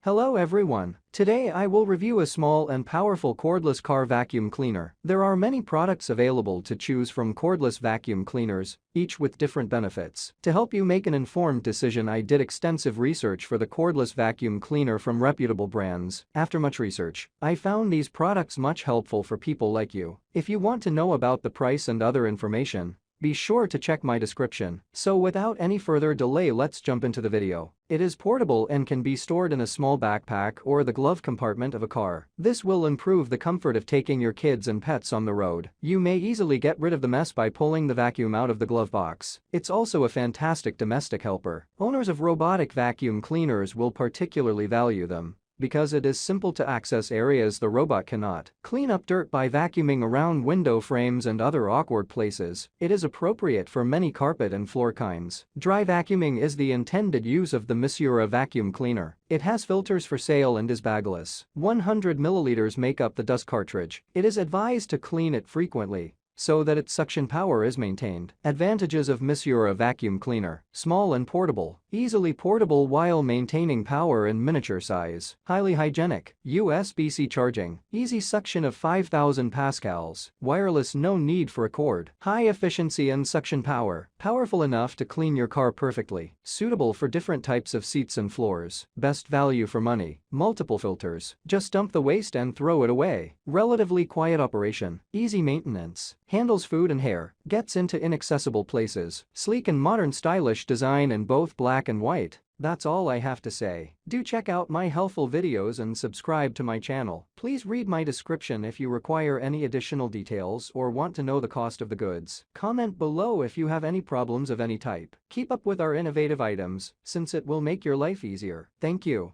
Hello everyone. Today I will review a small and powerful cordless car vacuum cleaner. There are many products available to choose from cordless vacuum cleaners, each with different benefits. To help you make an informed decision, I did extensive research for the cordless vacuum cleaner from reputable brands. After much research, I found these products much helpful for people like you. If you want to know about the price and other information, be sure to check my description. So without any further delay, let's jump into the video. It is portable and can be stored in a small backpack or the glove compartment of a car. This will improve the comfort of taking your kids and pets on the road. You may easily get rid of the mess by pulling the vacuum out of the glove box. It's also a fantastic domestic helper. Owners of robotic vacuum cleaners will particularly value them, because it is simple to access areas the robot cannot. Clean up dirt by vacuuming around window frames and other awkward places. It is appropriate for many carpet and floor kinds. Dry vacuuming is the intended use of the Misura vacuum cleaner. It has filters for sale and is bagless. 100 milliliters make up the dust cartridge. It is advised to clean it frequently so that its suction power is maintained. Advantages of Misura vacuum cleaner: small and portable, easily portable while maintaining power in miniature size, highly hygienic, USB-C charging, easy suction of 5000 pascals, wireless, no need for a cord, high efficiency and suction power, powerful enough to clean your car perfectly, suitable for different types of seats and floors, best value for money, multiple filters, just dump the waste and throw it away, relatively quiet operation, easy maintenance, handles food and hair, gets into inaccessible places, sleek and modern, stylish design in both black and white. That's all I have to say. Do check out my helpful videos and subscribe to my channel. Please read my description if you require any additional details or want to know the cost of the goods. Comment below if you have any problems of any type. Keep up with our innovative items, since it will make your life easier. Thank you.